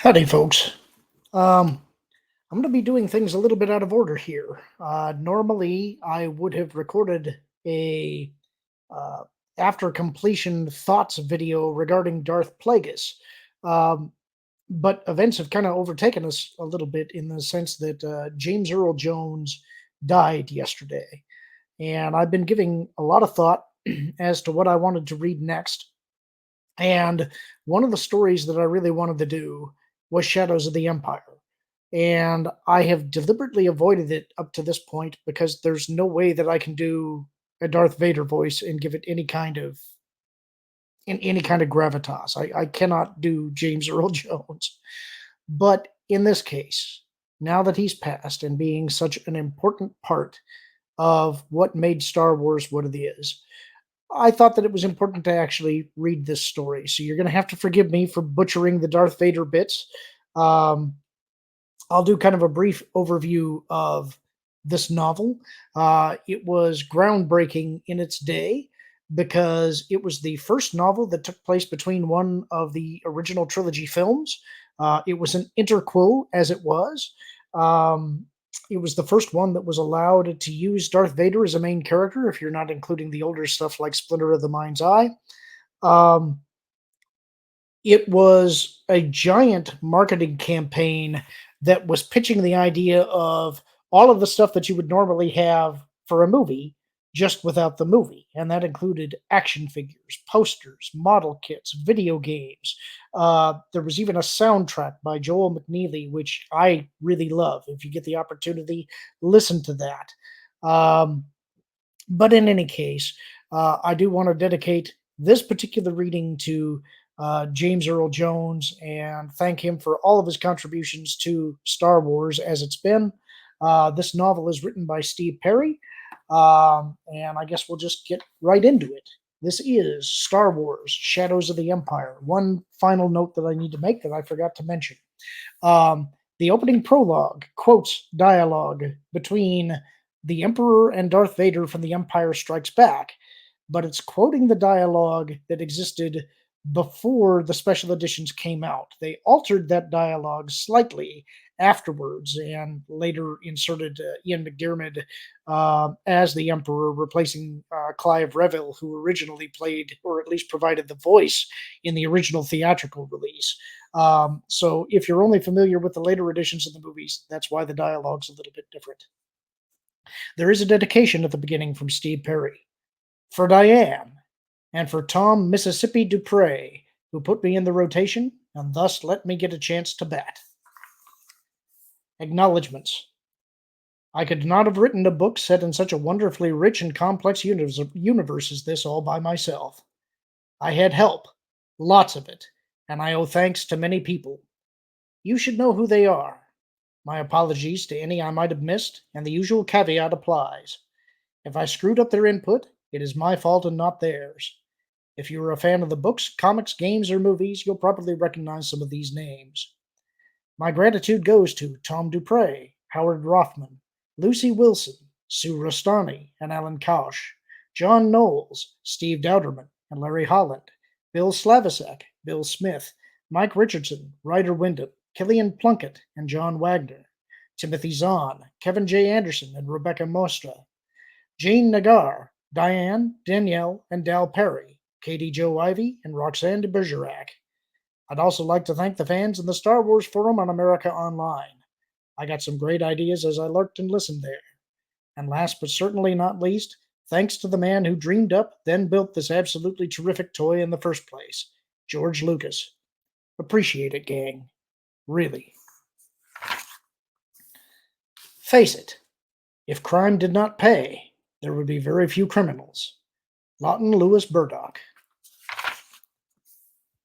Howdy, folks. Um, I'm going to be doing things a little bit out of order here. Normally, I would have recorded a uh, after completion thoughts video regarding Darth Plagueis, um, but events have kind of overtaken us a little bit in the sense that James Earl Jones died yesterday, and I've been giving a lot of thought as to what I wanted to read next. And one of the stories that I really wanted to do was Shadows of the Empire. And I have deliberately avoided it up to this point because there's no way that I can do a Darth Vader voice and give it any kind of gravitas. I cannot do James Earl Jones. But in this case, now that he's passed and being such an important part of what made Star Wars what it is, I thought that it was important to actually read this story. So you're going to have to forgive me for butchering the Darth Vader bits. Um, I'll do kind of a brief overview of this novel. It was groundbreaking in its day because it was the first novel that took place between one of the original trilogy films. It was an interquel, as it was. Um, it was the first one that was allowed to use Darth Vader as a main character, if you're not including the older stuff like Splinter of the Mind's Eye. Um, it was a giant marketing campaign that was pitching the idea of all of the stuff that you would normally have for a movie, just without the movie. And that included action figures, posters, model kits, video games. There was even a soundtrack by Joel McNeely, which I really love. If you get the opportunity, listen to that. Um, but in any case, I do want to dedicate this particular reading to James Earl Jones and thank him for all of his contributions to Star Wars as it's been. This novel is written by Steve Perry, and I guess we'll just get right into it. This is Star Wars Shadows of the Empire. One final note that I need to make that I forgot to mention. Um, the opening prologue quotes dialogue between the Emperor and Darth Vader from The Empire Strikes Back, but it's quoting the dialogue that existed before the special editions came out. They altered that dialogue slightly afterwards and later inserted Ian McDiarmid as the Emperor, replacing Clive Revill, who originally played or at least provided the voice in the original theatrical release. So if you're only familiar with the later editions of the movies, that's why the dialogue's a little bit different. There is a dedication at the beginning from Steve Perry for Diane and for Tom Mississippi Dupre, who put me in the rotation and thus let me get a chance to bat. Acknowledgements. I could not have written a book set in such a wonderfully rich and complex universe as this all by myself. I had help, lots of it, and I owe thanks to many people. You should know who they are. My apologies to any I might have missed, and the usual caveat applies. If I screwed up their input, it is my fault and not theirs. If you are a fan of the books, comics, games, or movies, you'll probably recognize some of these names. My gratitude goes to Tom Dupre, Howard Rothman, Lucy Wilson, Sue Rustani, and Alan Kausch, John Knowles, Steve Dowderman, and Larry Holland, Bill Slavisek, Bill Smith, Mike Richardson, Ryder Wyndham, Killian Plunkett, and John Wagner, Timothy Zahn, Kevin J. Anderson, and Rebecca Mostra, Jane Nagar, Diane, Danielle, and Dal Perry, Katie Joe Ivy, and Roxanne de Bergerac. I'd also like to thank the fans in the Star Wars Forum on America Online. I got some great ideas as I lurked and listened there. And last but certainly not least, thanks to the man who dreamed up, then built this absolutely terrific toy in the first place, George Lucas. Appreciate it, gang. Really. Face it, if crime did not pay, there would be very few criminals. Lawton Lewis Burdock.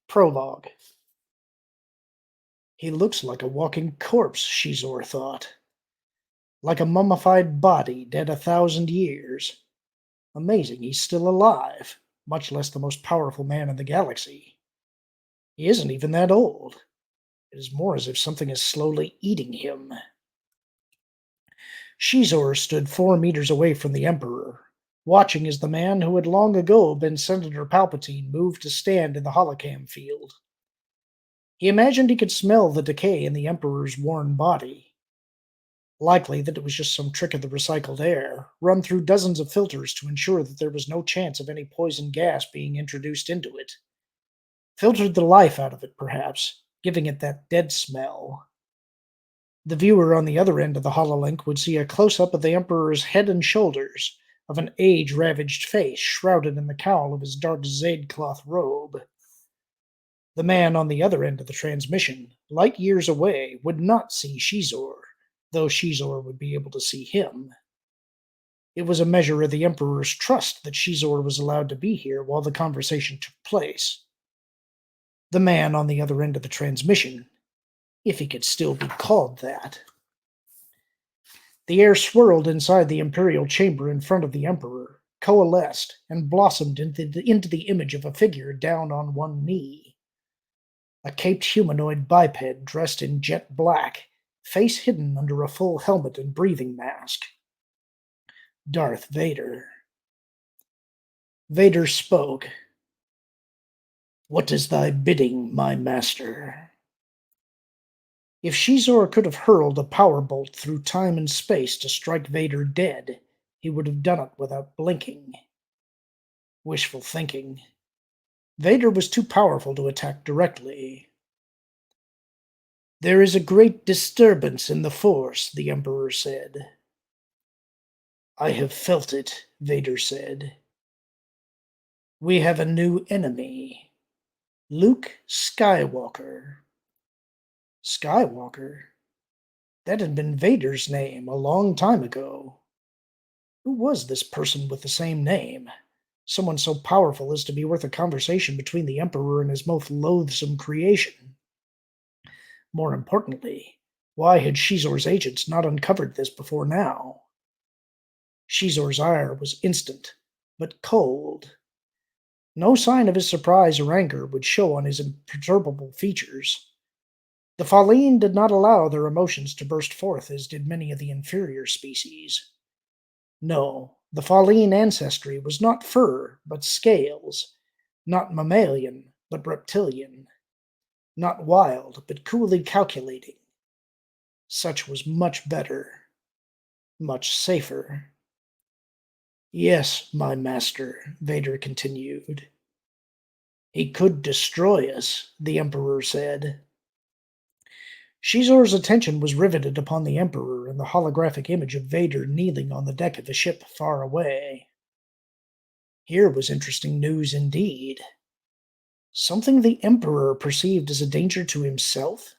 Prologue. He looks like a walking corpse, Shizor thought. Like a mummified body dead 1,000 years. Amazing he's still alive, much less the most powerful man in the galaxy. He isn't even that old. It is more as if something is slowly eating him. Shizor stood 4 meters away from the Emperor, watching as the man who had long ago been Senator Palpatine moved to stand in the holocam field. He imagined he could smell the decay in the Emperor's worn body. Likely that it was just some trick of the recycled air, run through dozens of filters to ensure that there was no chance of any poison gas being introduced into it. Filtered the life out of it, perhaps, giving it that dead smell. The viewer on the other end of the hololink would see a close up of the Emperor's head and shoulders, of an age ravaged face shrouded in the cowl of his dark zade cloth robe. The man on the other end of the transmission, light years away, would not see Shizor, though Shizor would be able to see him. It was a measure of the Emperor's trust that Shizor was allowed to be here while the conversation took place. The man on the other end of the transmission, if he could still be called that. The air swirled inside the Imperial chamber in front of the Emperor, coalesced, and blossomed into the image of a figure down on one knee. A caped humanoid biped dressed in jet black, face hidden under a full helmet and breathing mask. Darth Vader. Vader spoke. "What is thy bidding, my master?" If Shizor could have hurled a power bolt through time and space to strike Vader dead, he would have done it without blinking. Wishful thinking. Vader was too powerful to attack directly. "There is a great disturbance in the Force," the Emperor said. "I have felt it," Vader said. "We have a new enemy. Luke Skywalker." Skywalker? That had been Vader's name a long time ago. Who was this person with the same name? Someone so powerful as to be worth a conversation between the Emperor and his most loathsome creation. More importantly, why had Shizor's agents not uncovered this before now? Shizor's ire was instant, but cold. No sign of his surprise or anger would show on his imperturbable features. The Faline did not allow their emotions to burst forth as did many of the inferior species. No, the Faline ancestry was not fur, but scales, not mammalian, but reptilian, not wild, but coolly calculating. Such was much better, much safer. "Yes, my master," Vader continued. "He could destroy us," the Emperor said. Shizor's attention was riveted upon the Emperor and the holographic image of Vader kneeling on the deck of the ship far away. Here was interesting news indeed. Something the Emperor perceived as a danger to himself?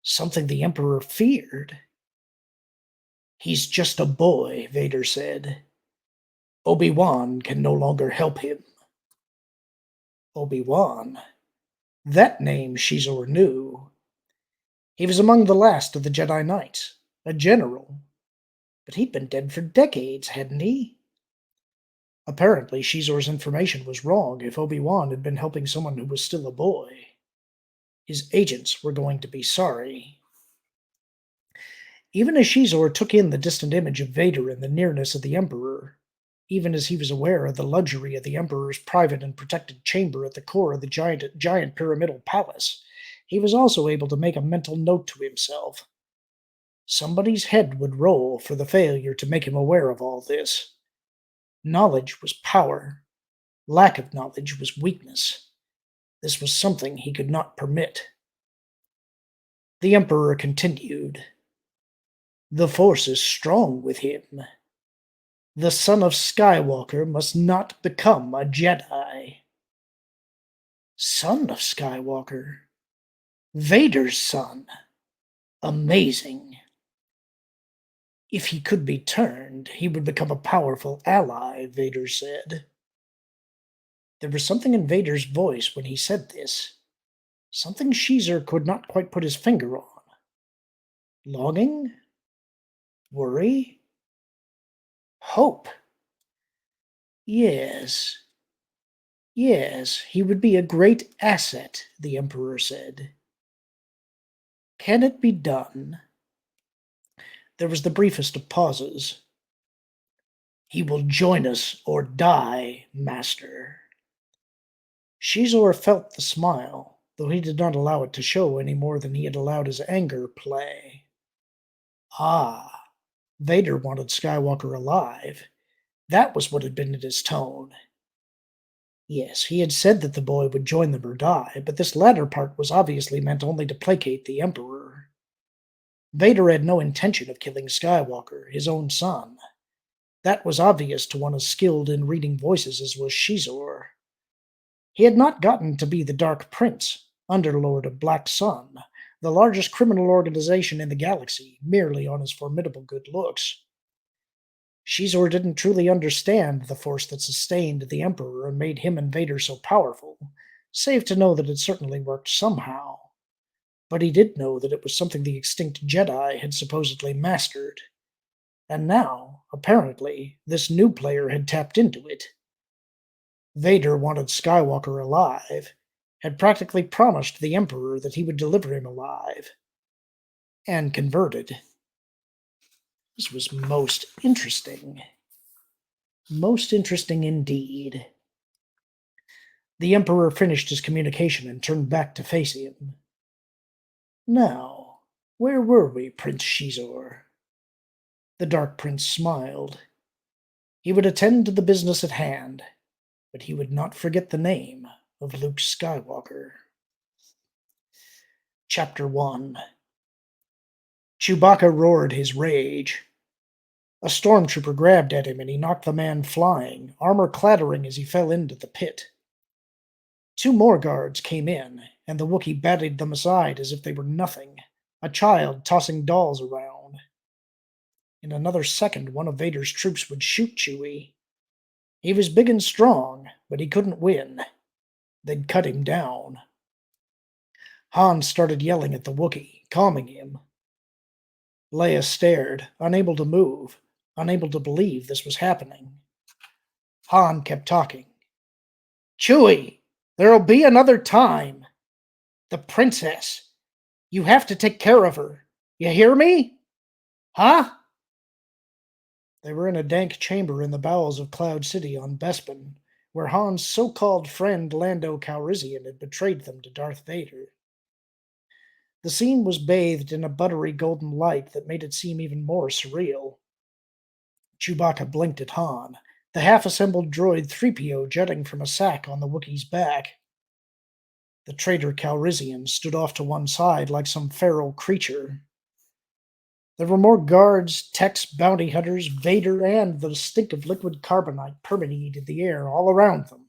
Something the Emperor feared? "He's just a boy," Vader said. "Obi-Wan can no longer help him." Obi-Wan? That name Shizor knew. He was among the last of the Jedi Knights, a general. But he'd been dead for decades, hadn't he? Apparently, Shizor's information was wrong if Obi-Wan had been helping someone who was still a boy. His agents were going to be sorry. Even as Shizor took in the distant image of Vader in the nearness of the Emperor, even as he was aware of the luxury of the Emperor's private and protected chamber at the core of the giant pyramidal palace, he was also able to make a mental note to himself. Somebody's head would roll for the failure to make him aware of all this. Knowledge was power. Lack of knowledge was weakness. This was something he could not permit. The Emperor continued. "The Force is strong with him. The son of Skywalker must not become a Jedi." Son of Skywalker? Vader's son? Amazing. "If he could be turned, he would become a powerful ally," Vader said. There was something in Vader's voice when he said this. Something Shizor could not quite put his finger on. Longing? Worry? Hope? Yes. Yes, he would be a great asset, the Emperor said. "Can it be done?" There was the briefest of pauses. "He will join us or die, Master." Shizor felt the smile. though he did not allow it to show any more than he had allowed his anger play. Ah, Vader wanted Skywalker alive. That was what had been in his tone. Yes, he had said that the boy would join them or die, but this latter part was obviously meant only to placate the Emperor. Vader had no intention of killing Skywalker, his own son. That was obvious to one as skilled in reading voices as was Shizor. He had not gotten to be the Dark Prince, Underlord of Black Sun, the largest criminal organization in the galaxy, merely on his formidable good looks. Shizor didn't truly understand the force that sustained the Emperor and made him and Vader so powerful, save to know that it certainly worked somehow. But he did know that it was something the extinct Jedi had supposedly mastered. And now, apparently, this new player had tapped into it. Vader wanted Skywalker alive, had practically promised the Emperor that he would deliver him alive, and converted. This was most interesting. Most interesting indeed. The Emperor finished his communication and turned back to face him. Now, where were we, Prince Shizor? The Dark Prince smiled. He would attend to the business at hand, but he would not forget the name of Luke Skywalker. Chapter 1. Chewbacca roared his rage. A stormtrooper grabbed at him and he knocked the man flying, armor clattering as he fell into the pit. Two more guards came in, and the Wookiee batted them aside as if they were nothing, a child tossing dolls around. In another second, one of Vader's troops would shoot Chewie. He was big and strong, but he couldn't win. They'd cut him down. Han started yelling at the Wookiee, calming him. Leia stared, unable to move, unable to believe this was happening. Han kept talking. Chewie, there'll be another time. The princess. You have to take care of her. You hear me? Huh? They were in a dank chamber in the bowels of Cloud City on Bespin, where Han's so-called friend Lando Calrissian had betrayed them to Darth Vader. The scene was bathed in a buttery golden light that made it seem even more surreal. Chewbacca blinked at Han, the half-assembled droid 3PO jutting from a sack on the Wookiee's back. The traitor Calrissian stood off to one side like some feral creature. There were more guards, techs, bounty hunters, Vader, and the stink of liquid carbonite permeated the air all around them,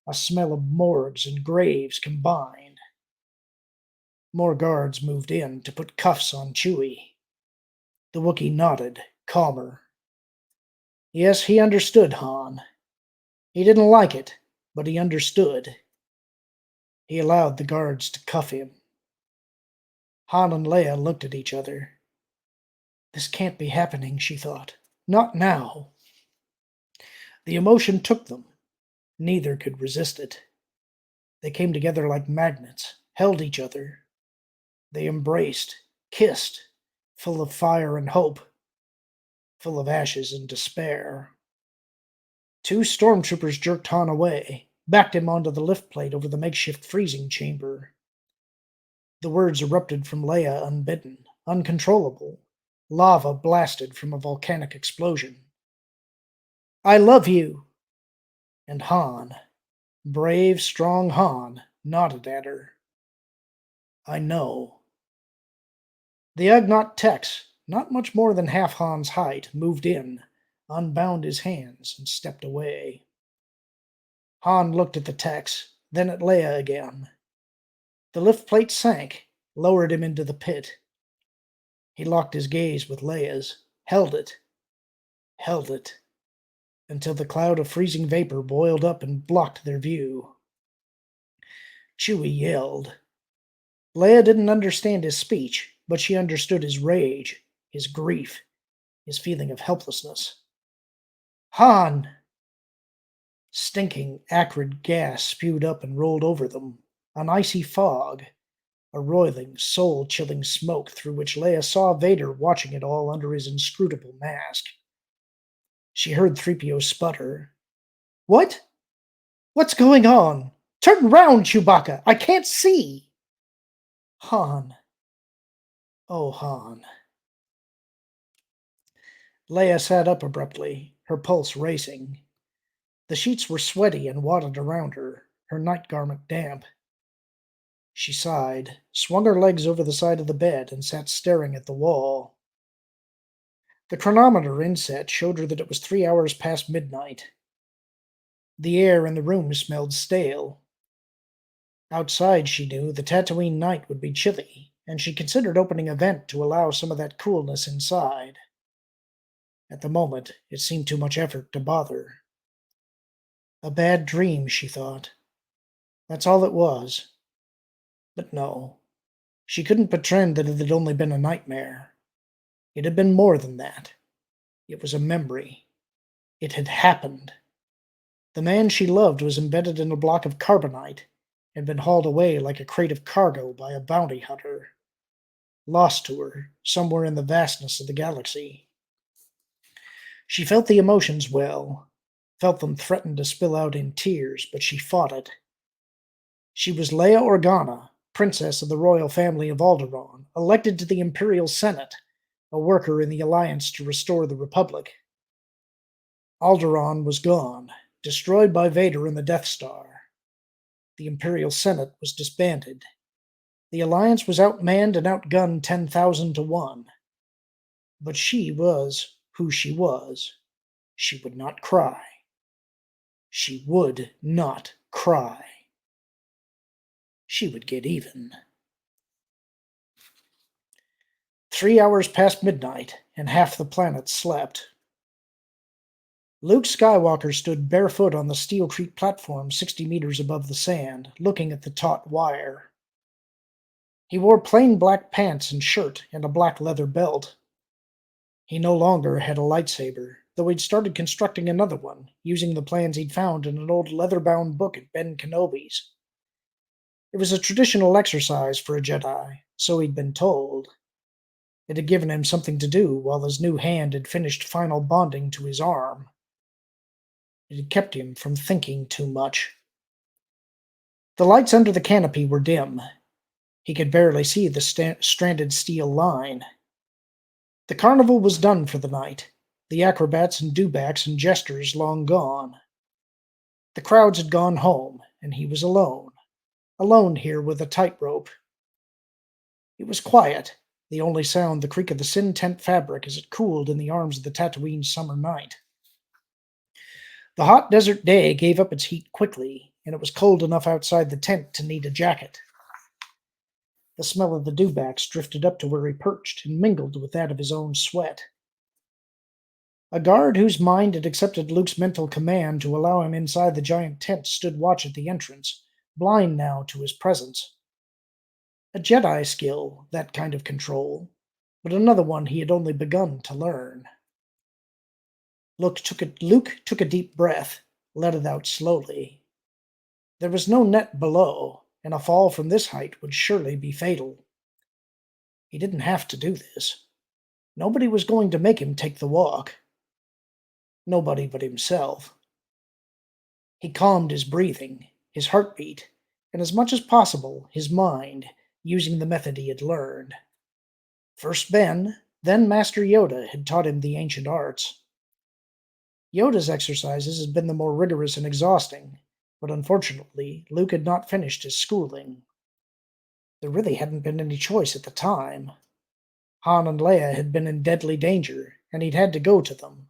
a smell of morgues and graves combined. More guards moved in to put cuffs on Chewie. The Wookiee nodded, calmer. Yes, he understood Han. He didn't like it, but he understood. He allowed the guards to cuff him. Han and Leia looked at each other. This can't be happening, she thought. Not now. The emotion took them. Neither could resist it. They came together like magnets, held each other. They embraced, kissed, full of fire and hope, full of ashes and despair. Two stormtroopers jerked Han away, backed him onto the lift plate over the makeshift freezing chamber. The words erupted from Leia unbidden, uncontrollable. Lava blasted from a volcanic explosion. I love you! And Han, brave, strong Han, nodded at her. I know. The Ugnaught Tex, not much more than half Han's height, moved in, unbound his hands, and stepped away. Han looked at the Tex, then at Leia again. The lift plate sank, lowered him into the pit. He locked his gaze with Leia's, held it, until the cloud of freezing vapor boiled up and blocked their view. Chewie yelled. Leia didn't understand his speech, but she understood his rage, his grief, his feeling of helplessness. Han! Stinking, acrid gas spewed up and rolled over them, an icy fog, a roiling, soul-chilling smoke through which Leia saw Vader watching it all under his inscrutable mask. She heard 3PO sputter. What? What's going on? Turn round, Chewbacca! I can't see! Han. Oh, Han. Leia sat up abruptly, her pulse racing. The sheets were sweaty and wadded around her, her night garment damp. She sighed, swung her legs over the side of the bed, and sat staring at the wall. The chronometer inset showed her that it was 3 hours past midnight. The air in the room smelled stale. Outside, she knew, the Tatooine night would be chilly, and she considered opening a vent to allow some of that coolness inside. At the moment, it seemed too much effort to bother. A bad dream, she thought. That's all it was. But no, she couldn't pretend that it had only been a nightmare. It had been more than that. It was a memory. It had happened. The man she loved was embedded in a block of carbonite and been hauled away like a crate of cargo by a bounty hunter, lost to her somewhere in the vastness of the galaxy. She felt the emotions well, felt them threaten to spill out in tears, but she fought it. She was Leia Organa, princess of the royal family of Alderaan, elected to the Imperial Senate, a worker in the Alliance to restore the Republic. Alderaan was gone, destroyed by Vader in the Death Star. The Imperial Senate was disbanded. The Alliance was outmanned and outgunned 10,000 to 1. But she was who she was. She would not cry. She would not cry. She would get even. 3 hours past midnight, and half the planet slept. Luke Skywalker stood barefoot on the Steel Creek platform 60 meters above the sand, looking at the taut wire. He wore plain black pants and shirt and a black leather belt. He no longer had a lightsaber, though he'd started constructing another one, using the plans he'd found in an old leather-bound book at Ben Kenobi's. It was a traditional exercise for a Jedi, so he'd been told. It had given him something to do while his new hand had finished final bonding to his arm. It had kept him from thinking too much. The lights under the canopy were dim. He could barely see the stranded steel line. The carnival was done for the night, the acrobats and dewbacks and jesters long gone. The crowds had gone home, and he was alone. Alone here with a tightrope. It was quiet, the only sound the creak of the sin tent fabric as it cooled in the arms of the Tatooine summer night. The hot desert day gave up its heat quickly, and it was cold enough outside the tent to need a jacket. The smell of the dewbacks drifted up to where he perched and mingled with that of his own sweat. A guard whose mind had accepted Luke's mental command to allow him inside the giant tent stood watch at the entrance, blind now to his presence. A Jedi skill, that kind of control, but another one he had only begun to learn. Luke took a deep breath, let it out slowly. There was no net below, and a fall from this height would surely be fatal. He didn't have to do this. Nobody was going to make him take the walk. Nobody but himself. He calmed his breathing, his heartbeat, and as much as possible, his mind, using the method he had learned. First Ben, then Master Yoda had taught him the ancient arts. Yoda's exercises had been the more rigorous and exhausting, but unfortunately, Luke had not finished his schooling. There really hadn't been any choice at the time. Han and Leia had been in deadly danger, and he'd had to go to them.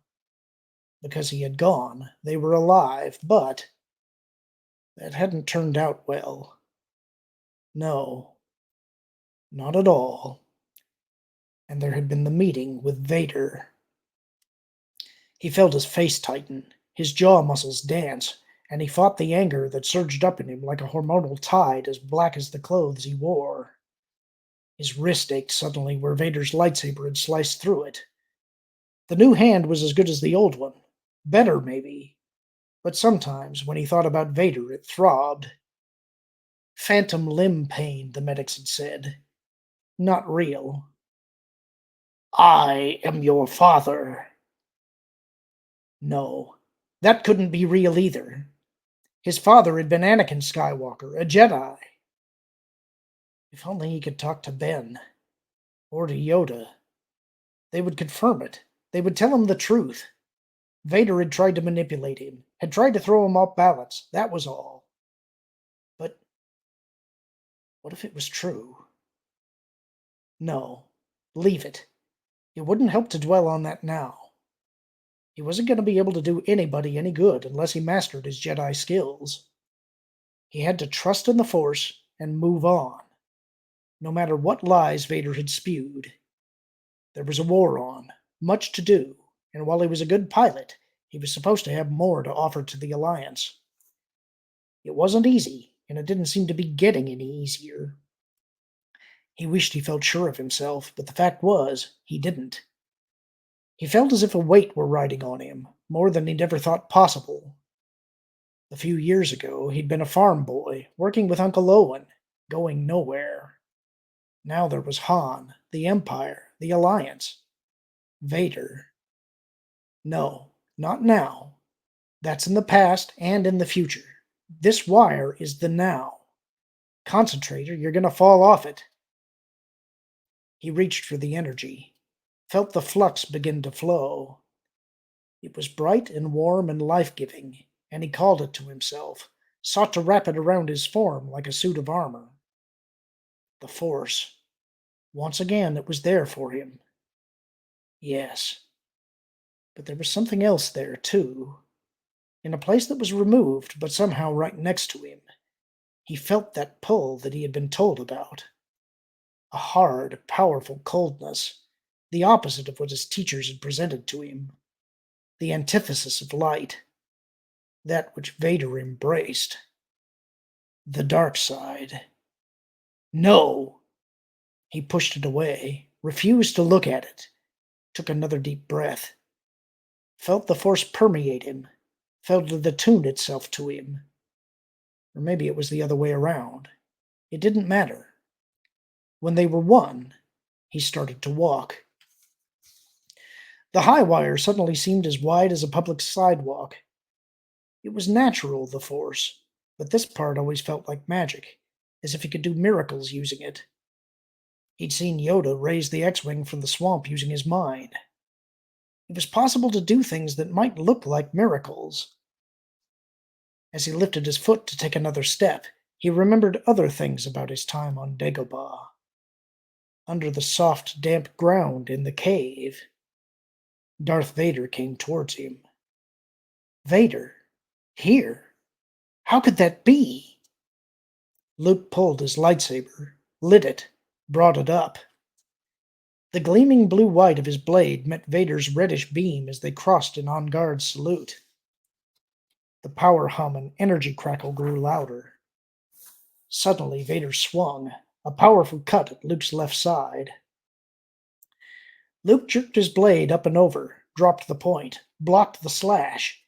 Because he had gone, they were alive, but that hadn't turned out well. No, not at all. And there had been the meeting with Vader. He felt his face tighten, his jaw muscles dance, and he fought the anger that surged up in him like a hormonal tide as black as the clothes he wore. His wrist ached suddenly where Vader's lightsaber had sliced through it. The new hand was as good as the old one. Better, maybe. But sometimes, when he thought about Vader, it throbbed. Phantom limb pain, the medics had said. Not real. I am your father. No, that couldn't be real either. His father had been Anakin Skywalker, a Jedi. If only he could talk to Ben or to Yoda. They would confirm it. They would tell him the truth. Vader had tried to manipulate him, had tried to throw him off balance. That was all. But what if it was true? No. Leave it. It wouldn't help to dwell on that now. He wasn't going to be able to do anybody any good unless he mastered his Jedi skills. He had to trust in the Force and move on, no matter what lies Vader had spewed. There was a war on, much to do, and while he was a good pilot, he was supposed to have more to offer to the Alliance. It wasn't easy, and it didn't seem to be getting any easier. He wished he felt sure of himself, but the fact was, he didn't. He felt as if a weight were riding on him, more than he'd ever thought possible. A few years ago, he'd been a farm boy, working with Uncle Owen, going nowhere. Now there was Han, the Empire, the Alliance. Vader. No, not now. That's in the past and in the future. This wire is the now. Concentrate or you're going to fall off it. He reached for the energy, felt the flux begin to flow. It was bright and warm and life-giving, and he called it to himself, sought to wrap it around his form like a suit of armor. The Force. Once again, it was there for him. Yes. But there was something else there, too. In a place that was removed, but somehow right next to him. He felt that pull that he had been told about. A hard, powerful coldness, the opposite of what his teachers had presented to him. The antithesis of light. That which Vader embraced. The dark side. No! He pushed it away, refused to look at it, took another deep breath. Felt the Force permeate him, felt it attune itself to him. Or maybe it was the other way around. It didn't matter. When they were one, he started to walk. The high wire suddenly seemed as wide as a public sidewalk. It was natural, the Force, but this part always felt like magic, as if he could do miracles using it. He'd seen Yoda raise the X-Wing from the swamp using his mind. It was possible to do things that might look like miracles. As he lifted his foot to take another step, he remembered other things about his time on Dagobah. Under the soft, damp ground in the cave, Darth Vader came towards him. Vader? Here? How could that be? Luke pulled his lightsaber, lit it, brought it up. The gleaming blue-white of his blade met Vader's reddish beam as they crossed an on-guard salute. The power hum and energy crackle grew louder. Suddenly Vader swung, a powerful cut at Luke's left side. Luke jerked his blade up and over, dropped the point, blocked the slash.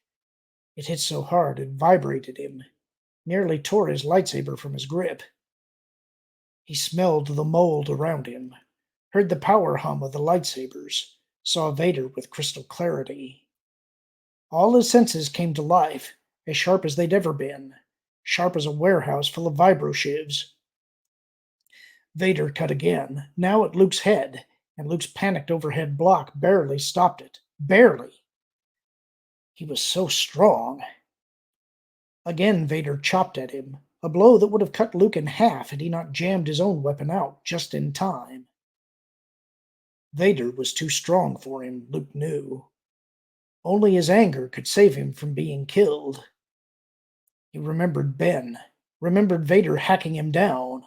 It hit so hard it vibrated him, nearly tore his lightsaber from his grip. He smelled the mold around him, heard the power hum of the lightsabers, saw Vader with crystal clarity. All his senses came to life, as sharp as they'd ever been, sharp as a warehouse full of vibroshivs. Vader cut again, now at Luke's head, and Luke's panicked overhead block barely stopped it. Barely! He was so strong. Again Vader chopped at him, a blow that would have cut Luke in half had he not jammed his own weapon out just in time. Vader was too strong for him, Luke knew. Only his anger could save him from being killed. He remembered Ben, remembered Vader hacking him down.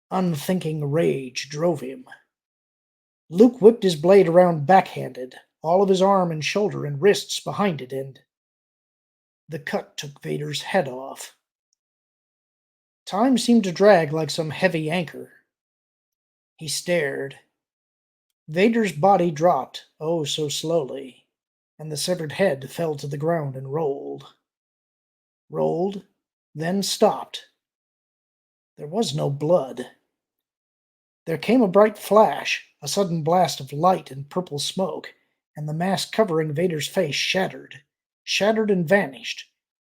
Unthinking rage drove him. Luke whipped his blade around backhanded, all of his arm and shoulder and wrists behind it, and the cut took Vader's head off. Time seemed to drag like some heavy anchor. He stared. Vader's body dropped, oh so slowly, and the severed head fell to the ground and rolled. Rolled, then stopped. There was no blood. There came a bright flash, a sudden blast of light and purple smoke, and the mask covering Vader's face shattered, shattered and vanished,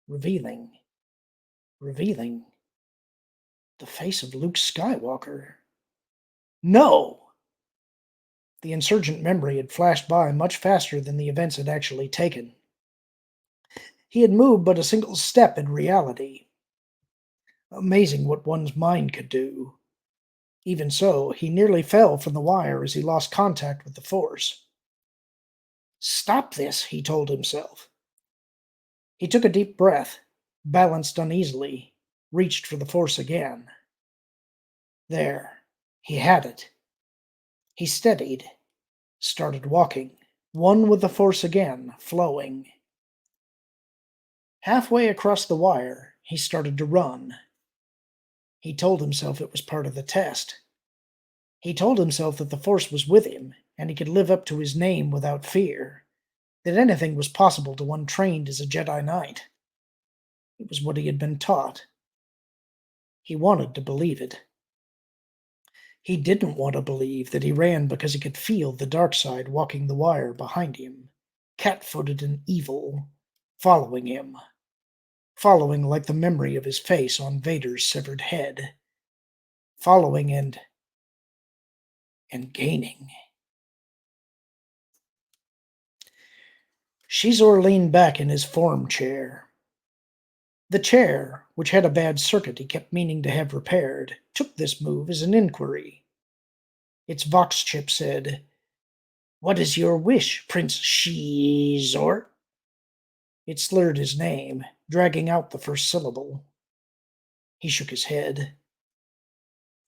revealing. The face of Luke Skywalker. No! The insurgent memory had flashed by much faster than the events had actually taken. He had moved but a single step in reality. Amazing what one's mind could do. Even so, he nearly fell from the wire as he lost contact with the Force. Stop this, he told himself. He took a deep breath, balanced uneasily, reached for the Force again. There, he had it. He steadied, started walking, one with the Force again, flowing. Halfway across the wire, he started to run. He told himself it was part of the test. He told himself that the Force was with him, and he could live up to his name without fear, that anything was possible to one trained as a Jedi Knight. It was what he had been taught. He wanted to believe it. He didn't want to believe that he ran because he could feel the dark side walking the wire behind him, cat-footed and evil, following him. Following like the memory of his face on Vader's severed head. Following and gaining. Shizor leaned back in his form chair. The chair, which had a bad circuit he kept meaning to have repaired, took this move as an inquiry. Its vox chip said, "What is your wish, Prince Shizor?" It slurred his name, dragging out the first syllable. He shook his head.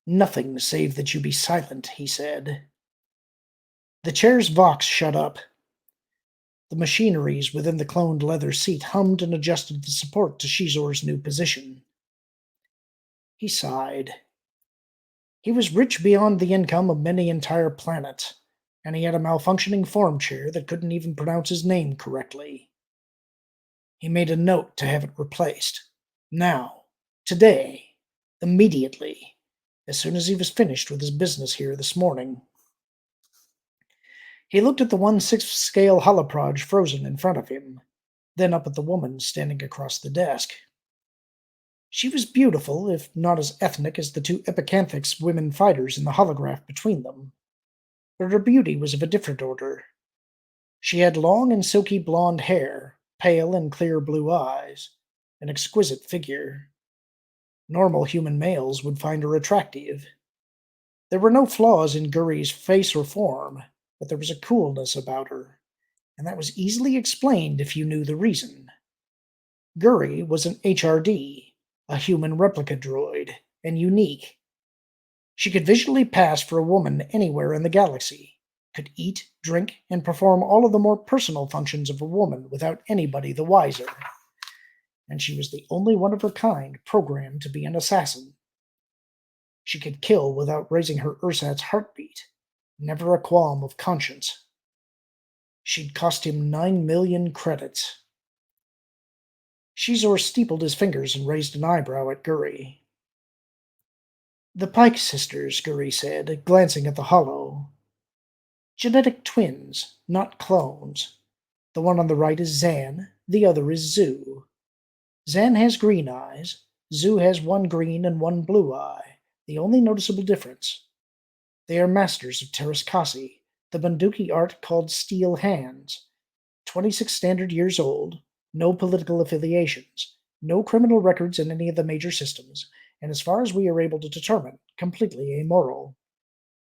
"Nothing save that you be silent," he said. The chair's vox shut up. The machineries within the cloned leather seat hummed and adjusted the support to Shizor's new position. He sighed. He was rich beyond the income of many entire planets, and he had a malfunctioning form chair that couldn't even pronounce his name correctly. He made a note to have it replaced. Now, today, immediately, as soon as he was finished with his business here this morning. He looked at the 1/6 scale holoproj frozen in front of him, then up at the woman standing across the desk. She was beautiful, if not as ethnic as the two Epicanthics women fighters in the holograph between them. But her beauty was of a different order. She had long and silky blonde hair, pale and clear blue eyes, an exquisite figure. Normal human males would find her attractive. There were no flaws in Guri's face or form, but there was a coolness about her, and that was easily explained if you knew the reason. Guri was an HRD, a human replica droid, and unique. She could visually pass for a woman anywhere in the galaxy, could eat, drink, and perform all of the more personal functions of a woman without anybody the wiser. And she was the only one of her kind programmed to be an assassin. She could kill without raising her ersatz heartbeat, never a qualm of conscience. She'd cost him 9 million credits. Shizor steepled his fingers and raised an eyebrow at Guri. "The Pike sisters," Guri said, glancing at the hollow. "Genetic twins, not clones. The one on the right is Zan, the other is Zu. Zan has green eyes, Zu has one green and one blue eye, the only noticeable difference. They are masters of Terraskasi, the Bunduki art called Steel Hands. 26 standard years old, no political affiliations, no criminal records in any of the major systems, and as far as we are able to determine, completely amoral.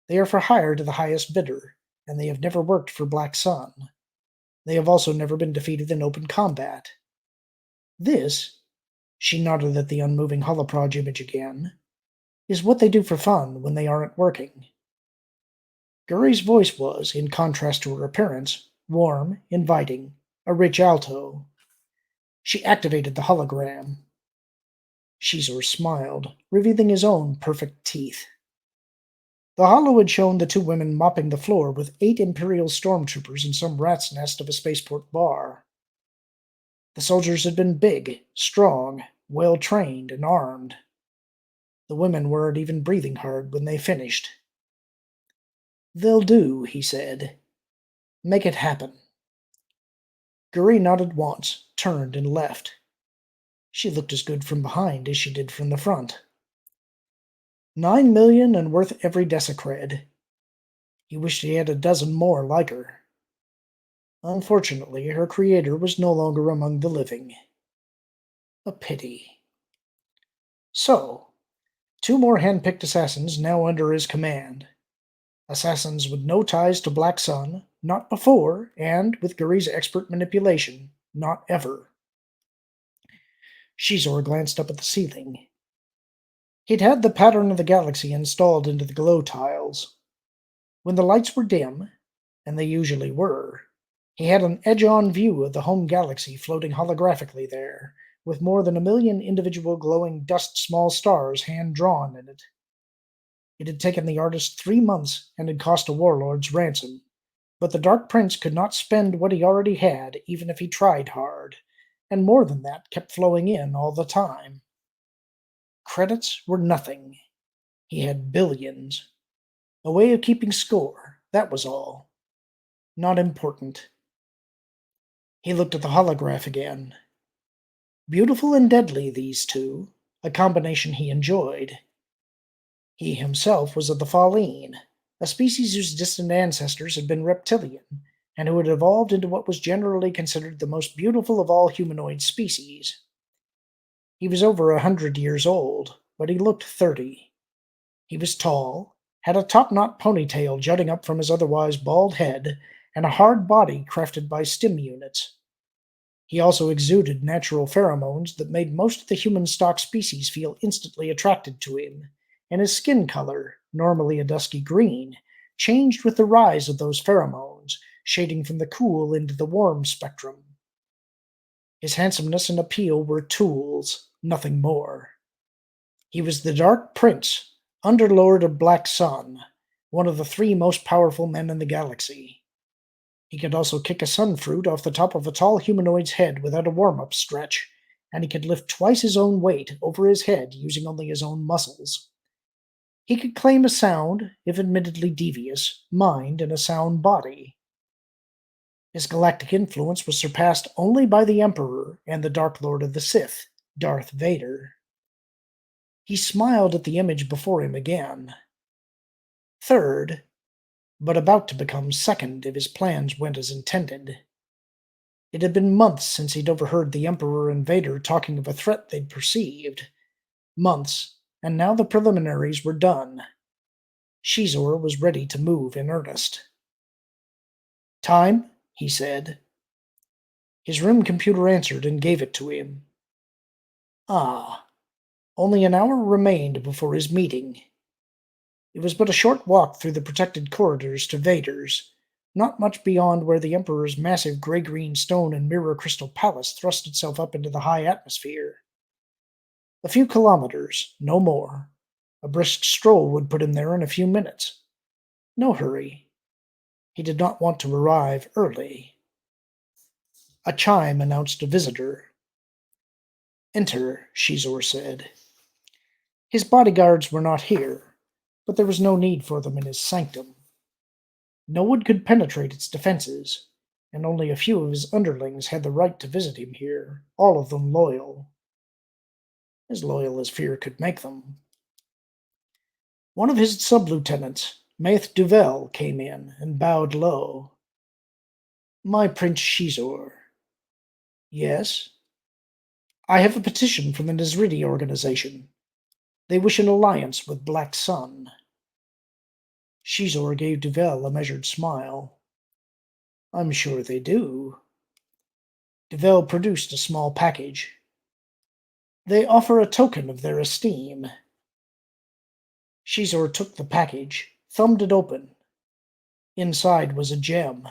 They are for hire to the highest bidder, and they have never worked for Black Sun. They have also never been defeated in open combat. This," she nodded at the unmoving holoproj image again, "is what they do for fun when they aren't working." Guri's voice was, in contrast to her appearance, warm, inviting, a rich alto. She activated the hologram. Shizor smiled, revealing his own perfect teeth. The hollow had shown the two women mopping the floor with 8 Imperial stormtroopers in some rat's nest of a spaceport bar. The soldiers had been big, strong, well-trained, and armed. The women weren't even breathing hard when they finished. "They'll do," he said. "Make it happen." Guri nodded once, turned, and left. She looked as good from behind as she did from the front. 9 million and worth every decicred. He wished he had a dozen more like her. Unfortunately, her creator was no longer among the living. A pity. So, two more hand-picked assassins now under his command. Assassins with no ties to Black Sun, not before, and, with Guri's expert manipulation, not ever. Shizor glanced up at the ceiling. He'd had the pattern of the galaxy installed into the glow tiles. When the lights were dim, and they usually were, he had an edge-on view of the home galaxy floating holographically there, with more than 1 million individual glowing dust small stars hand-drawn in it. It had taken the artist 3 months and had cost a warlord's ransom, but the Dark Prince could not spend what he already had even if he tried hard, and more than that kept flowing in all the time. Credits were nothing. He had billions. A way of keeping score, that was all. Not important. He looked at the holograph again. Beautiful and deadly, these two, a combination he enjoyed. He himself was of the Falleen, a species whose distant ancestors had been reptilian, and who had evolved into what was generally considered the most beautiful of all humanoid species. He was over 100 years old, but he looked 30. He was tall, had a top-knot ponytail jutting up from his otherwise bald head, and a hard body crafted by stim units. He also exuded natural pheromones that made most of the human stock species feel instantly attracted to him, and his skin color, normally a dusky green, changed with the rise of those pheromones, shading from the cool into the warm spectrum. His handsomeness and appeal were tools, nothing more. He was the Dark Prince, Underlord of Black Sun, one of the 3 most powerful men in the galaxy. He could also kick a sun fruit off the top of a tall humanoid's head without a warm-up stretch, and he could lift twice his own weight over his head using only his own muscles. He could claim a sound, if admittedly devious, mind and a sound body. His galactic influence was surpassed only by the Emperor and the Dark Lord of the Sith, Darth Vader. He smiled at the image before him again. Third, but about to become second if his plans went as intended. It had been months since he'd overheard the Emperor and Vader talking of a threat they'd perceived. Months, and now the preliminaries were done. Shizor was ready to move in earnest. "Time?" he said. His room computer answered and gave it to him. Ah, only an hour remained before his meeting. It was but a short walk through the protected corridors to Vader's, not much beyond where the Emperor's massive gray-green stone and mirror crystal palace thrust itself up into the high atmosphere. A few kilometers, no more. A brisk stroll would put him there in a few minutes. No hurry. He did not want to arrive early. A chime announced a visitor. "Enter," Shizor said. His bodyguards were not here, but there was no need for them in his sanctum. No one could penetrate its defenses, and only a few of his underlings had the right to visit him here, all of them loyal. As loyal as fear could make them. One of his sub-lieutenants, Maith Duvel, came in and bowed low. "My Prince Shizor." "Yes?" "I have a petition from the Nazriti organization. They wish an alliance with Black Sun." Shizor gave Duvel a measured smile. "I'm sure they do." Duvel produced a small package. "They offer a token of their esteem." Shizor took the package, thumbed it open. Inside was a gem.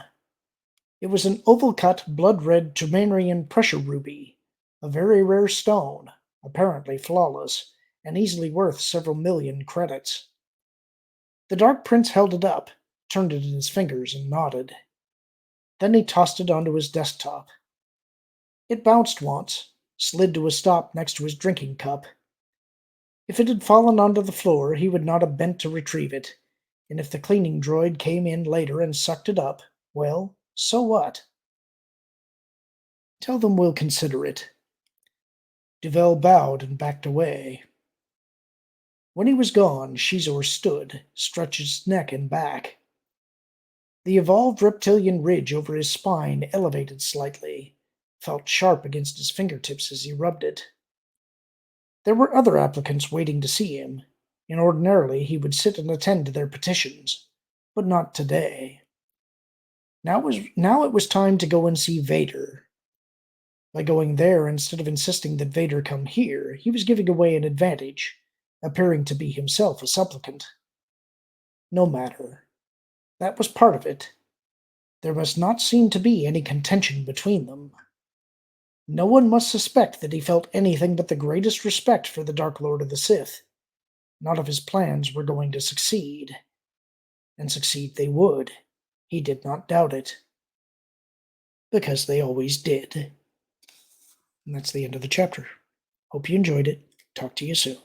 It was an oval-cut, blood-red Termanian pressure ruby, a very rare stone, apparently flawless, and easily worth several million credits. The Dark Prince held it up, turned it in his fingers, and nodded. Then he tossed it onto his desktop. It bounced once, slid to a stop next to his drinking cup. If it had fallen onto the floor, he would not have bent to retrieve it, and if the cleaning droid came in later and sucked it up, well, so what? "Tell them we'll consider it." Duvel bowed and backed away. When he was gone, Shizor stood, stretched his neck and back. The evolved reptilian ridge over his spine elevated slightly, felt sharp against his fingertips as he rubbed it. There were other applicants waiting to see him, and ordinarily he would sit and attend to their petitions, but not today. Now it was time to go and see Vader. By going there instead of insisting that Vader come here, he was giving away an advantage, appearing to be himself a supplicant. No matter. That was part of it. There must not seem to be any contention between them. No one must suspect that he felt anything but the greatest respect for the Dark Lord of the Sith. Not if his plans were going to succeed. And succeed they would. He did not doubt it. Because they always did. And that's the end of the chapter. Hope you enjoyed it. Talk to you soon.